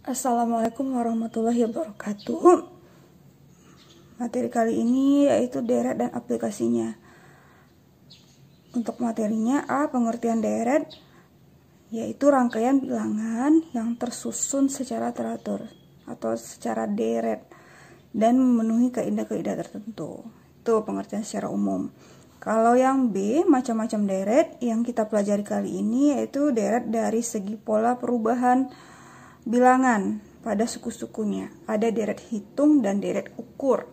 Assalamualaikum warahmatullahi wabarakatuh. Materi kali ini yaitu deret dan aplikasinya. Untuk materinya pengertian deret yaitu rangkaian bilangan yang tersusun secara teratur atau secara deret dan memenuhi kaidah-kaidah tertentu. Itu pengertian secara umum. Kalau yang B, macam-macam deret yang kita pelajari kali ini yaitu deret dari segi pola perubahan bilangan pada suku-sukunya. Ada deret hitung dan deret ukur.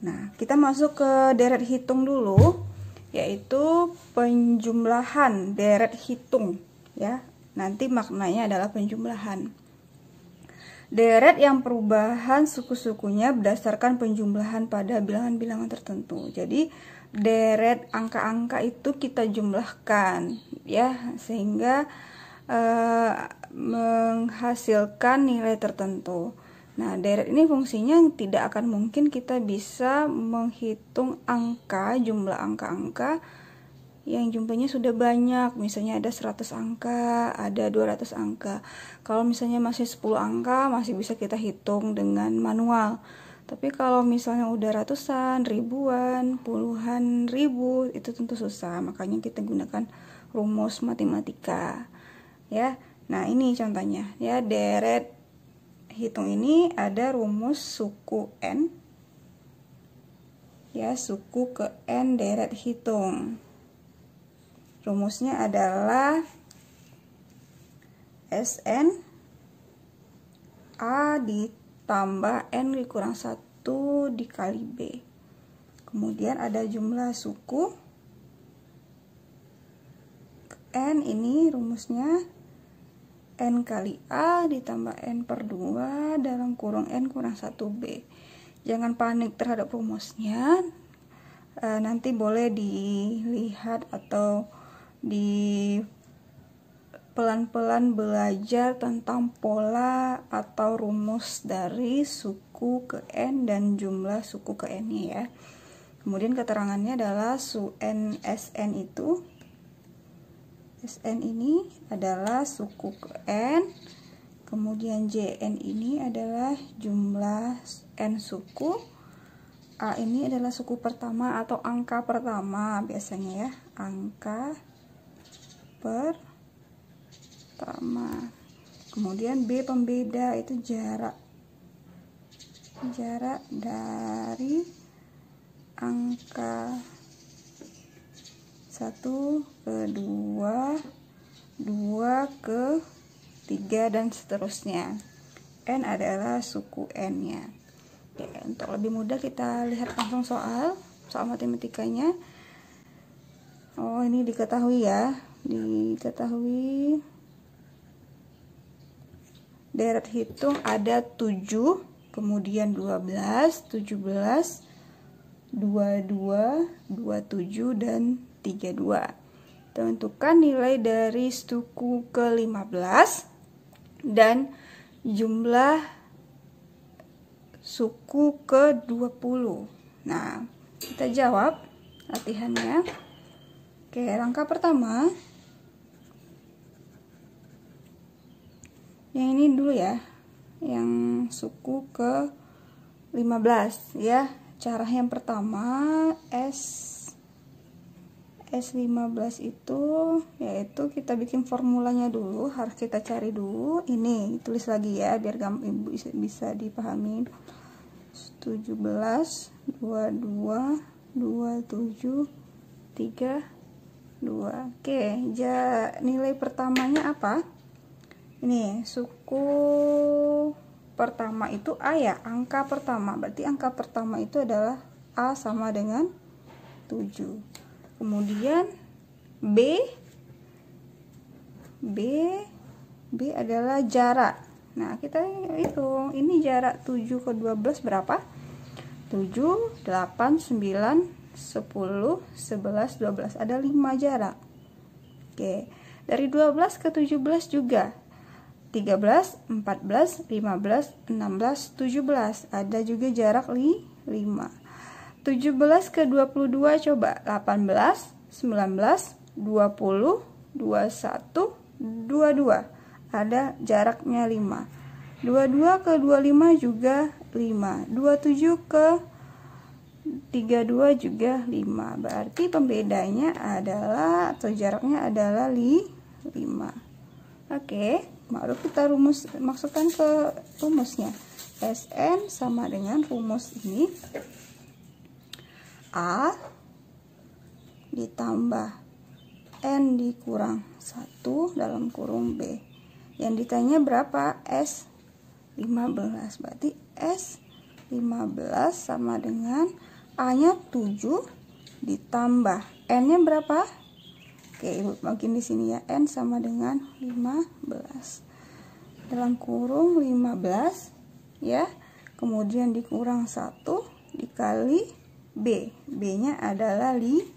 Nah, kita masuk ke deret hitung dulu, yaitu penjumlahan deret hitung ya. Nanti maknanya adalah penjumlahan. Deret yang perubahan suku-sukunya berdasarkan penjumlahan pada bilangan-bilangan tertentu. Jadi deret angka-angka itu kita jumlahkan ya, sehingga menghasilkan nilai tertentu. Nah, deret ini fungsinya tidak akan mungkin kita bisa menghitung jumlah angka-angka yang jumlahnya sudah banyak. Misalnya ada 100 angka, ada 200 angka. Kalau misalnya masih 10 angka, masih bisa kita hitung dengan manual. Tapi kalau misalnya udah ratusan, ribuan, puluhan ribu, itu tentu susah. Makanya kita gunakan rumus matematika. Ya, nah ini contohnya ya, deret hitung ini ada rumus suku n ya, suku ke n deret hitung. Rumusnya adalah Sn A ditambah n dikurang 1 dikali B. Kemudian ada jumlah suku n, ini rumusnya n kali A ditambah n per 2 dalam kurung n kurang 1B. Jangan panik terhadap rumusnya, nanti boleh dilihat atau pelan-pelan belajar tentang pola atau rumus dari suku ke n dan jumlah suku ke n ya. Kemudian keterangannya adalah Sn itu, Sn ini adalah suku ke n, kemudian Jn ini adalah jumlah n suku, A ini adalah suku pertama atau angka pertama biasanya ya, angka pertama. Kemudian B pembeda, itu jarak dari angka 1 ke 2, 2 ke 3 dan seterusnya. N adalah suku n nya. Oke, untuk lebih mudah kita lihat langsung soal matematikanya. Oh, ini diketahui ya, diketahui deret hitung ada 7, kemudian 12, 17, 22, 27 dan 32. Tentukan nilai dari suku ke-15 dan jumlah suku ke-20. Nah, kita jawab latihannya. Oke, langkah pertama yang ini dulu ya, yang suku ke-15 ya. Cara yang pertama, S15 itu yaitu kita bikin formulanya dulu, harus kita cari dulu. Ini tulis lagi ya biar ibu bisa dipahami. 17, 22, 27, 32. Oke, nilai pertamanya apa? Ini suku pertama itu A ya, angka pertama. Berarti angka pertama itu adalah A sama dengan 7. Kemudian B adalah jarak. Nah, kita hitung ini jarak 7 ke 12 berapa? 7, 8, 9, 10, 11, 12. Ada 5 jarak. Oke, dari 12 ke 17 juga 13, 14, 15, 16, 17. Ada juga jarak 5. 17 ke 22 coba 18, 19, 20, 21, 22. Ada jaraknya 5. 22 ke 25 juga 5. 27 ke 32 juga 5. Berarti pembedanya adalah atau jaraknya adalah 5. Oke, baru kita masukkan ke rumusnya. Sn sama dengan rumus ini, A ditambah N dikurang 1 dalam kurung B. Yang ditanya berapa? S 15. Berarti S 15 sama dengan A nya 7 ditambah N nya berapa? Oke, Ibu bagiin di sini ya. N sama dengan 15 dalam kurung 15 ya. Kemudian dikurang 1 dikali B. B nya adalah 5.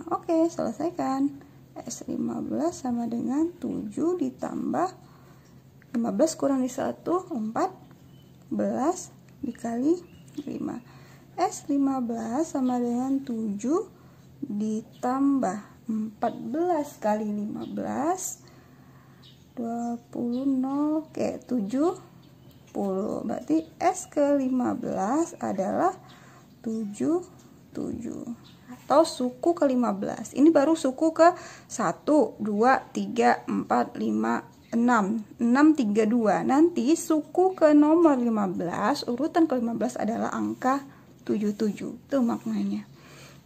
Oke, selesaikan. S 15 sama dengan 7 ditambah 15 kurang di 1 14 dikali 5. S 15 sama dengan 7 ditambah 14 kali 15 20 oke 70. Berarti S ke 15 adalah 7 atau suku ke 15. Ini baru suku ke 1 2 3 4 5 6 32. Nanti suku ke nomor 15, urutan ke 15 adalah angka 77. Itu maknanya.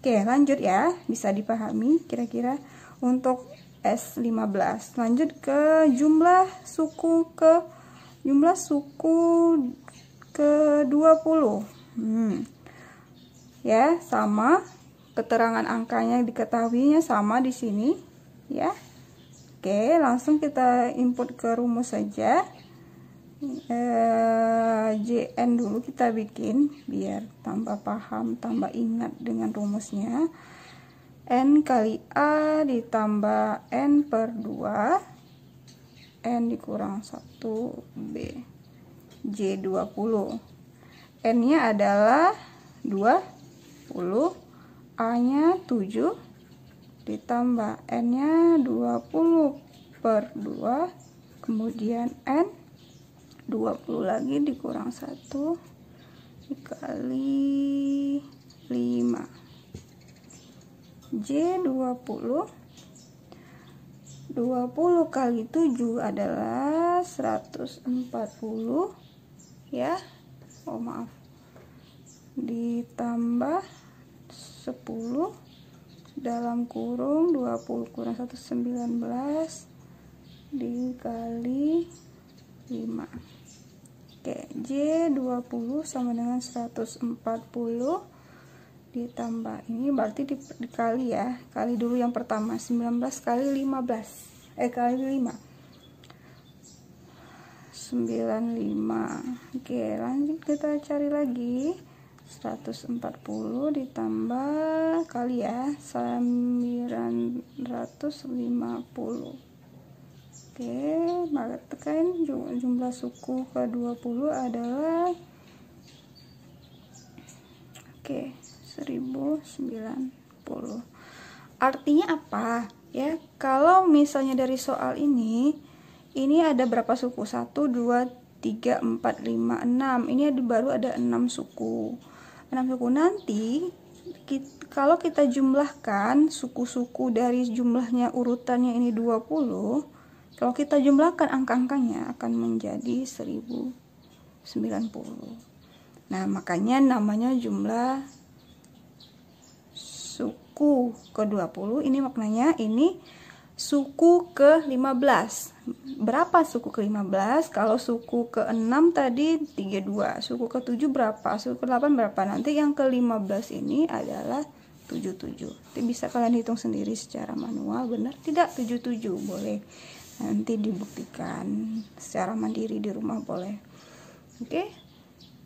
Oke, lanjut ya. Bisa dipahami kira-kira untuk S15. Lanjut ke jumlah suku ke 20. Ya, sama. Keterangan angkanya diketahuinya sama di sini, ya. Oke, langsung kita input ke rumus saja. JN dulu kita bikin biar tambah paham, tambah ingat dengan rumusnya. N kali A ditambah N per 2 N dikurang 1B J20. N nya adalah 20, A nya 7 ditambah N nya 20 per 2, kemudian N 20 lagi dikurang 1 dikali 5 J20. 20 kali 7 adalah 140 ya. Oh maaf, ditambah 10 dalam kurung 20 kurang 1 19 dikali 5. Oke, J20 sama dengan 140 ditambah ini berarti dikali ya. Kali dulu yang pertama 19 kali 15 kali 5 95. Oke, lanjut kita cari lagi. 140 ditambah kali ya 950. Oke, maka tekan jumlah suku ke 20 adalah 1090. Artinya apa ya? Kalau misalnya dari soal ini ada berapa suku? 1 2 3 4 5 6. Ini baru ada 6 suku. 6 suku. Nanti kalau kita jumlahkan suku-suku dari jumlahnya urutannya ini 20, kalau kita jumlahkan angka-angkanya akan menjadi 1090. Nah, makanya namanya jumlah suku ke 20. Ini maknanya ini suku ke 15. Berapa suku ke 15? Kalau suku ke 6 tadi 32. Suku ke 7 berapa? Suku ke 8 berapa? Nanti yang ke 15 ini adalah 77. Itu bisa kalian hitung sendiri secara manual. Benar tidak? 77 boleh. Nanti dibuktikan secara mandiri di rumah boleh. Oke.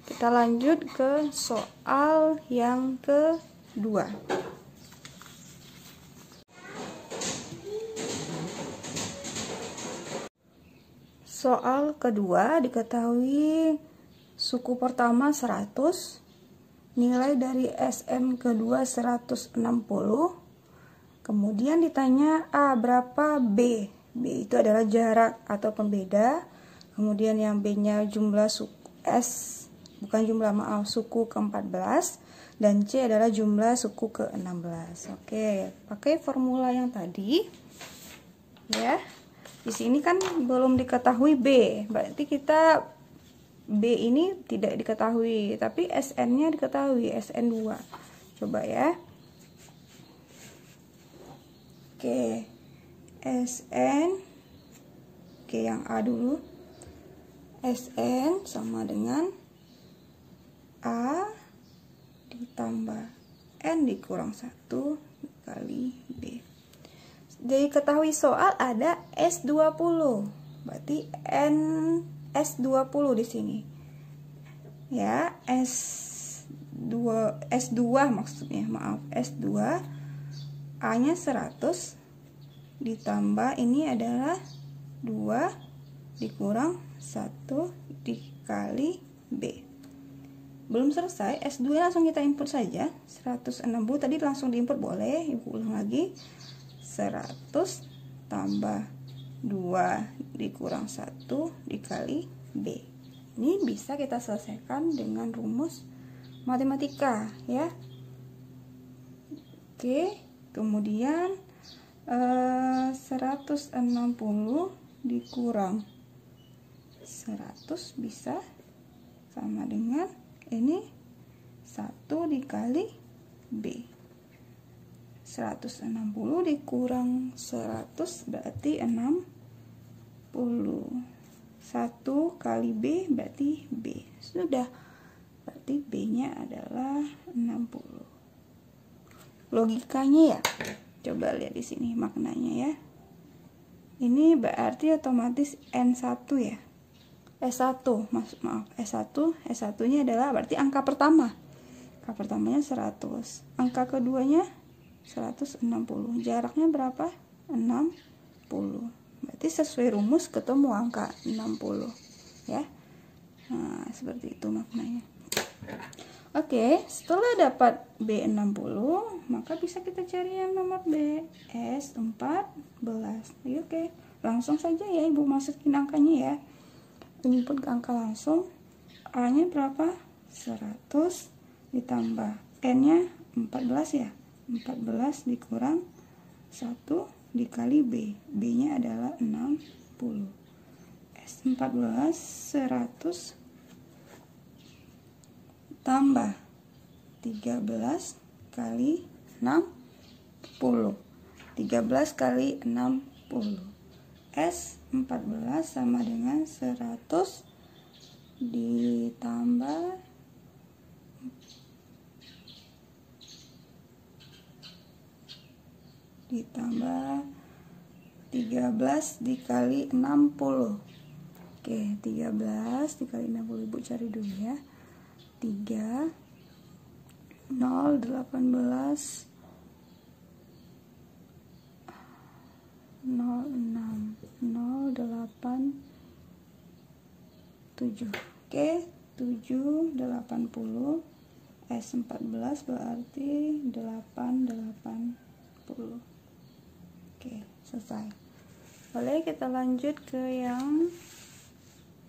Kita lanjut ke soal yang kedua. Soal kedua diketahui suku pertama 100, nilai dari SN kedua 160. Kemudian ditanya A berapa B. B itu adalah jarak atau pembeda. Kemudian yang B-nya jumlah suku suku ke-14, dan C adalah jumlah suku ke-16. Oke, pakai formula yang tadi ya. Di sini kan belum diketahui B, berarti kita B ini tidak diketahui, tapi SN-nya diketahui, SN2. Coba ya. Oke, SN, oke yang A dulu. SN sama dengan A ditambah N dikurang 1 kali B. Jadi ketahui soal ada S20, berarti N S20 di sini ya, S2 maksudnya, maaf, S2, A nya 100 ditambah ini adalah 2 dikurang 1 dikali B. Belum selesai, S2 langsung kita input saja. 160 tadi langsung diinput, boleh ibu ulang lagi. 100 tambah 2 dikurang 1 dikali B. Ini bisa kita selesaikan dengan rumus matematika ya. Oke, kemudian 160 dikurang 100 bisa sama dengan ini 1 dikali B. 160 dikurang 100 berarti 60. 1 kali B berarti B. Sudah, berarti B nya adalah 60. Logikanya ya, coba lihat di sini maknanya ya. Ini berarti otomatis N1 ya. S1, maaf, S1 nya adalah berarti angka pertama. Angka pertamanya 100. Angka keduanya 160. Jaraknya berapa? 60. Berarti sesuai rumus ketemu angka 60 ya. Nah, seperti itu maknanya. Oke, setelah dapat B60, maka bisa kita cari yang nomor B, S14. Oke, langsung saja ya Ibu masukin angkanya ya. Input ke angka langsung. A nya berapa? 100 ditambah N nya 14 ya. 14 dikurang 1 dikali B. B nya adalah 60. S14 100 tambah 13 kali 60. 13 kali 60. S14 sama dengan 100 ditambah 13 dikali 60. Oke, 13 dikali 60 Ibu cari dulu ya. 3 0 18 06 08 7. Oke, 780. S14 berarti 880. Oke, selesai. Boleh kita lanjut ke yang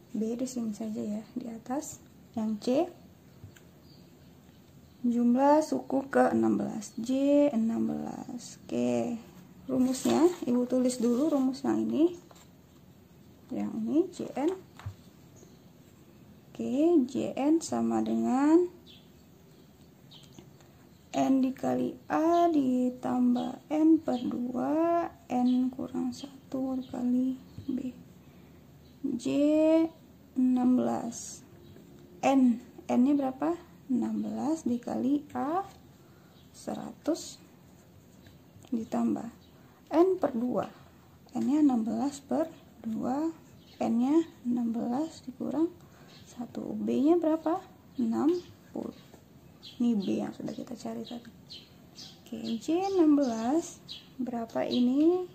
B di sini saja ya, di atas. Yang C, jumlah suku ke-16, J16. Oke, rumusnya Ibu tulis dulu rumus yang ini. Yang ini JN. Oke, JN sama dengan N dikali A ditambah N per 2 N kurang 1 dikali B. J16. N nya berapa? 16 dikali A 100 ditambah N per 2. N nya 16 per 2, N nya 16 dikurang 1. B nya berapa? 60. Ini B yang sudah kita cari tadi. Oke, J16 berapa ini?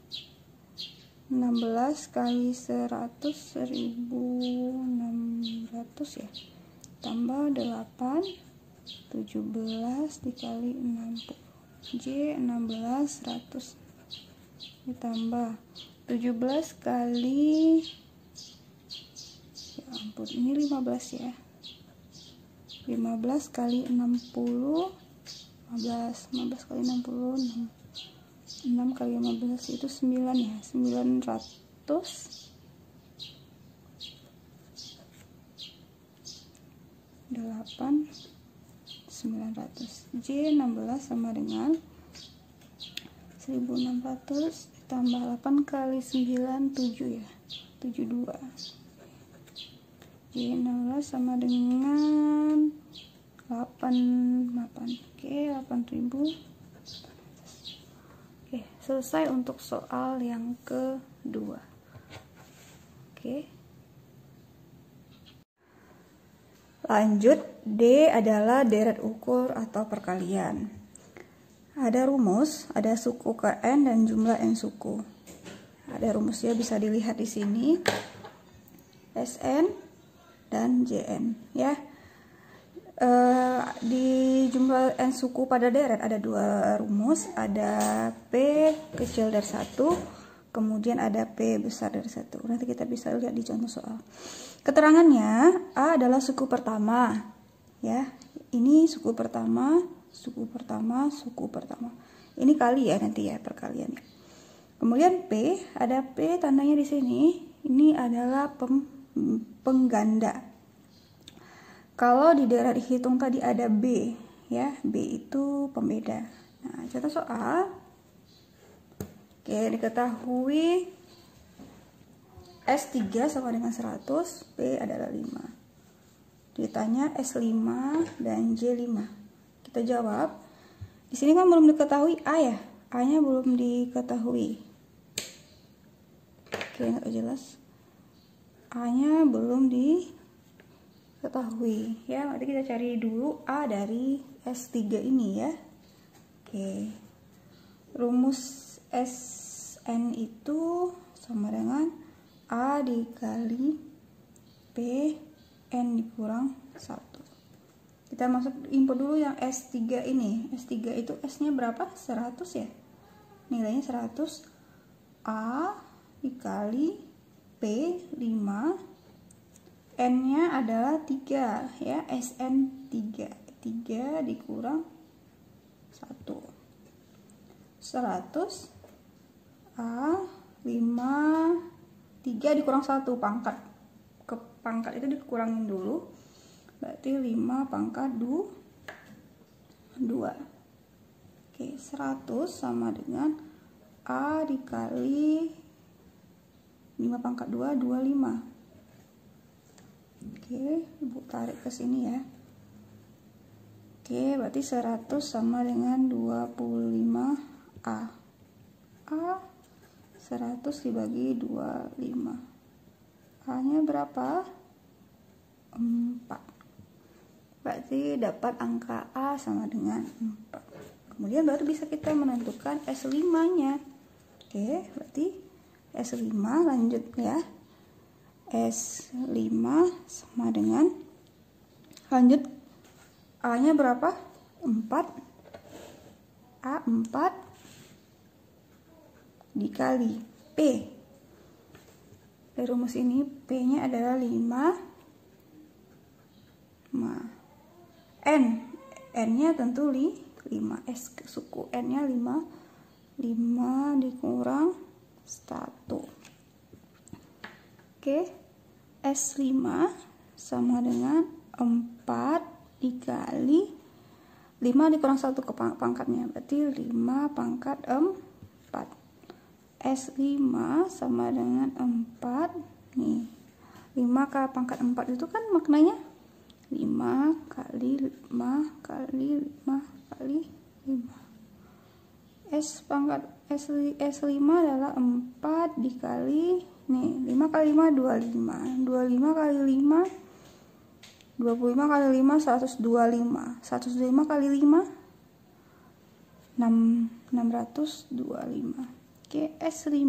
16 kali 100 1600 ya. Tambah 8 17 dikali 60. J16 100 ditambah 17 kali ampun, ini 15 ya. 15 kali 60, 15 kali 60, 6 kali 15 itu 9 ya, 900. 8 900. J16 sama dengan 1600 ditambah 8 kali 9 7 ya, 72. J16 sama dengan 88. Oke, 8000. Oke, selesai untuk soal yang kedua. Oke. Lanjut, D adalah deret ukur atau perkalian. Ada rumus, ada suku ke N dan jumlah N suku. Ada rumusnya bisa dilihat di sini. Sn dan Jn ya. Di jumlah N suku pada deret ada dua rumus, ada P kecil dari 1, kemudian ada P besar dari 1. Nanti kita bisa lihat di contoh soal. Keterangannya, A adalah suku pertama, ya. Ini suku pertama, suku pertama, suku pertama. Ini kali ya nanti ya perkaliannya. Kemudian P, ada P tandanya di sini. Ini adalah pengganda. Kalau di deret dihitung tadi ada B, ya. B itu pembeda. Nah, contoh soal. Oke, diketahui S3 sama dengan 100, P adalah 5. Ditanya S5 dan J5. Kita jawab. Di sini kan belum diketahui A ya. A-nya belum diketahui. Oke, nggak jelas. A-nya belum diketahui. Ya, nanti kita cari dulu A dari S3 ini ya. Oke. Rumus Sn itu sama dengan A dikali P N dikurang 1. Kita masuk input dulu yang S3 ini. S3 itu S-nya berapa? 100 ya. Nilainya 100. A dikali P 5. N-nya adalah 3 ya. Sn 3. 3 dikurang 1. 100 A 5 3 dikurang 1 pangkat. Ke pangkat itu dikurangin dulu. Berarti 5 pangkat 2. Oke, 100 sama dengan A dikali 5 pangkat 2, 25. Oke, Ibu tarik ke sini ya. Oke, berarti 100 sama dengan 25A. A 100 dibagi 25. A-nya berapa? 4. Berarti dapat angka A sama dengan 4. Kemudian baru bisa kita menentukan S5-nya. Oke, berarti S5 lanjut ya. S5 sama dengan, lanjut, A-nya berapa? 4. A 4 dikali P. Dari rumus ini P-nya adalah 5. N-nya tentu 5. S suku N-nya 5. 5 dikurang 1. Oke. S5 sama dengan 4 dikali 5 dikurang 1 ke pangkatnya. Berarti 5 pangkat 4. S5 sama dengan 4 nih. 5 ke pangkat 4 itu kan maknanya 5 kali 5 kali 5 kali 5. S5 adalah 4 dikali nih, 5 kali 5 25. 25 kali 5 25 kali 5 125. 125 kali 5 625. Oke, S5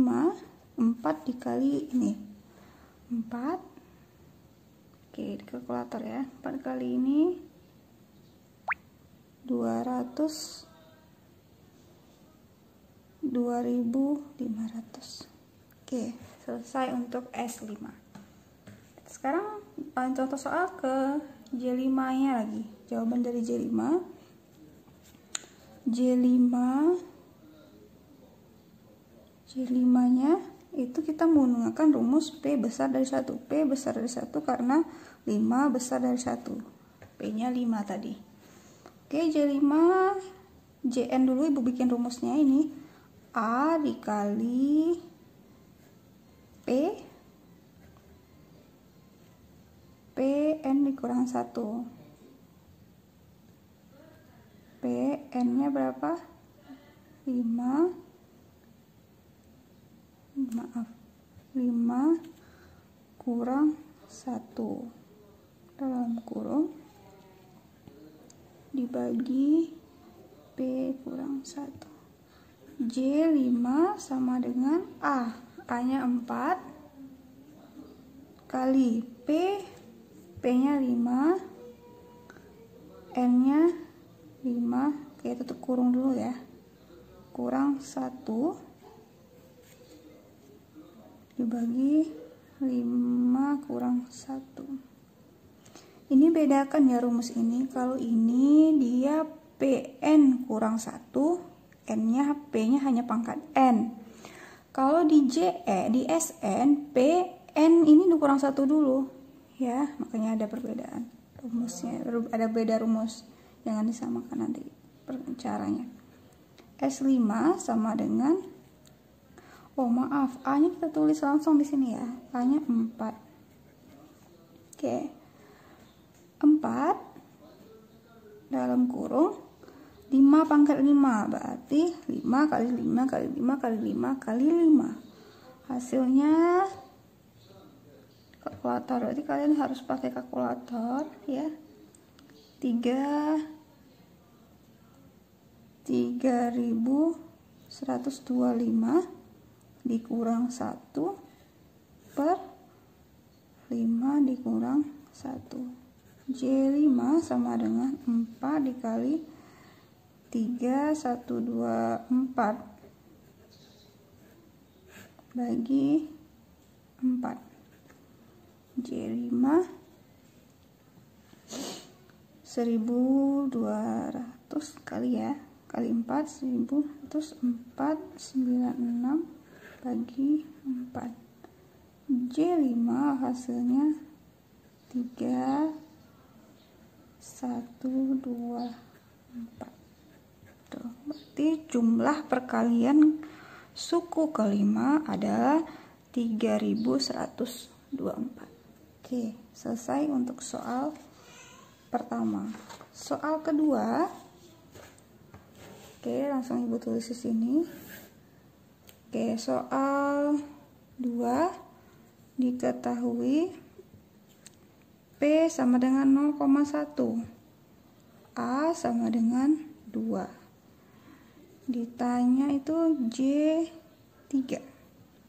4 dikali ini 4. Oke, di kalkulator ya. 4 kali ini 200 2500. Oke, selesai untuk S5. Sekarang contoh soal ke J5 nya lagi. Jawaban dari J5 nya itu kita menggunakan rumus P besar dari 1. P besar dari 1 karena 5 besar dari 1. P nya 5 tadi. Oke, J5 Jn dulu ibu bikin rumusnya ini. A dikali P Pn dikurang 1. Pn nya berapa? 5 kurang 1 dalam kurung dibagi P kurang 1. J5 sama dengan A nya 4 kali P nya 5 N nya 5, oke tutup kurung dulu ya, kurang 1 dibagi 5 kurang 1. Ini bedakan ya rumus ini. Kalau ini dia Pn kurang 1, N nya P nya hanya pangkat N. Kalau di di Sn Pn ini dikurang 1 dulu ya, makanya ada perbedaan rumusnya, ada beda rumus, jangan disamakan nanti caranya. S5 sama dengan, oh maaf, A nya kita tulis langsung di sini ya, A nya 4. Oke, 4 dalam kurung 5 pangkat 5, berarti 5 kali 5 kali 5 kali 5 kali 5. Hasilnya kalkulator, berarti kalian harus pakai kalkulator ya. 3125 dikurang 1 per 5 dikurang 1. J5 sama dengan 4 dikali 3124 bagi 4. J5 1200 kali ya, kali 4 1104 96 bagi 4. J5 hasilnya 3124. Tuh, berarti jumlah perkalian suku kelima adalah 3124. Oke, selesai untuk soal pertama. Soal kedua, oke langsung ibu tulis di sini. Oke, soal 2 diketahui P sama dengan 0,1, A sama dengan 2. Ditanya itu J3.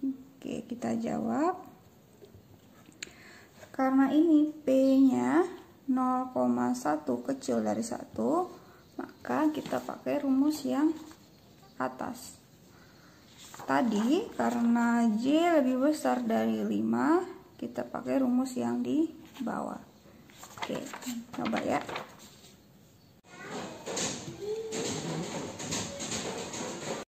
Oke, kita jawab. Karena ini P-nya 0,1 kecil dari 1, maka kita pakai rumus yang atas. Tadi karena J lebih besar dari 5, kita pakai rumus yang di bawah. Oke, coba ya.